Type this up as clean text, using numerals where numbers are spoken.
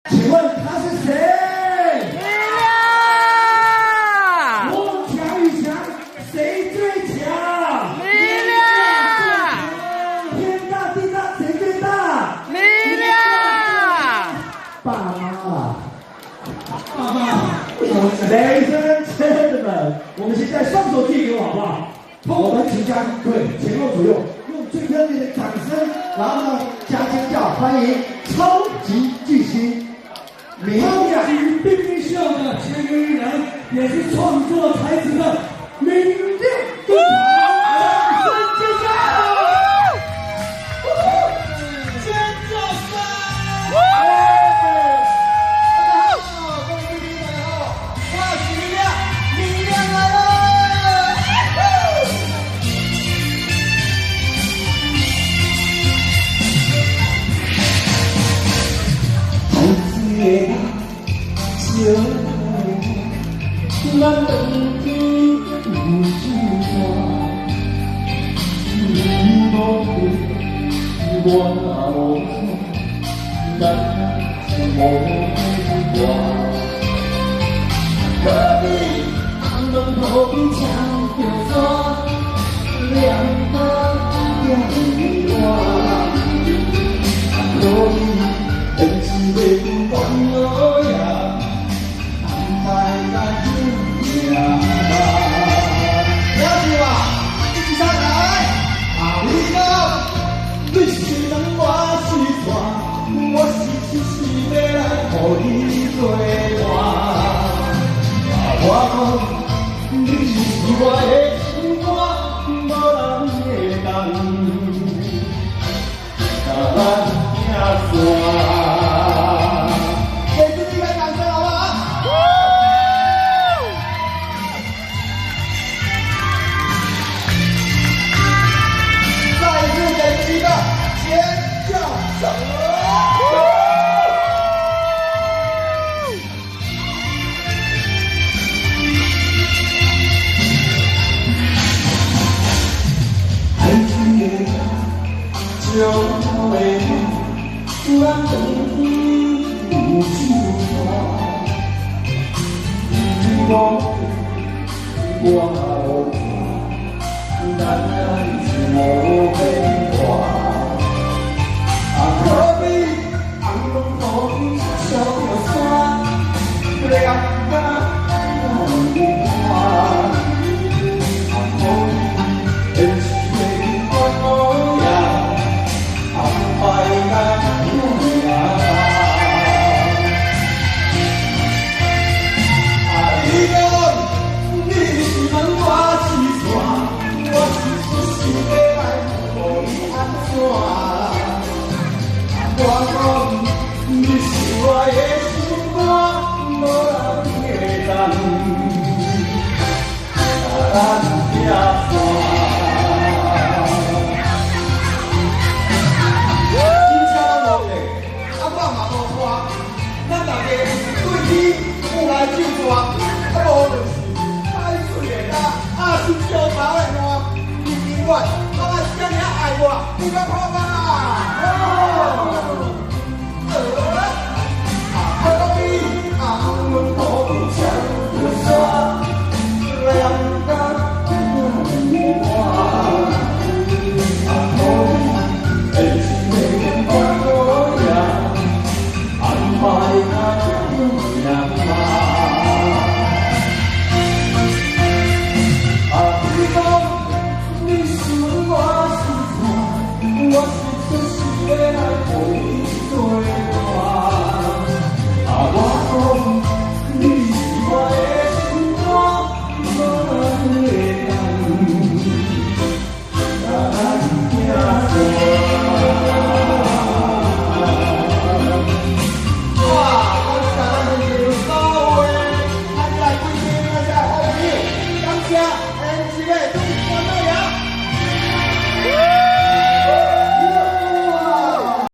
请问他是谁？力量，我强与强，谁最强？力量，天大地大，谁最大？力量，爸妈啊，爸妈，Ladies and gentlemen，我们现在双手借给我好不好？我们即将对前后左右用最热烈的掌声，然后呢加尖叫，欢迎超级巨星明亮。冰冰秀的签约艺人，也是创作才子的明亮登场，掌声尖叫！尖叫声！大家好，各位贵宾们好，我是明亮，明亮来了！咱当天有志向，你无对，我无错，咱是无挂。可比红灯路边唱着山，两岸也远。可比天时地利关落呀，太难。你是人，我是船，我是要来和你作伴。我讲你是我的心肝，无人会当甲咱拼散。给自己一个掌声好不好？再次给自己一个尖叫声！爱情的就会突然等你无处话，我无咱爱是无边。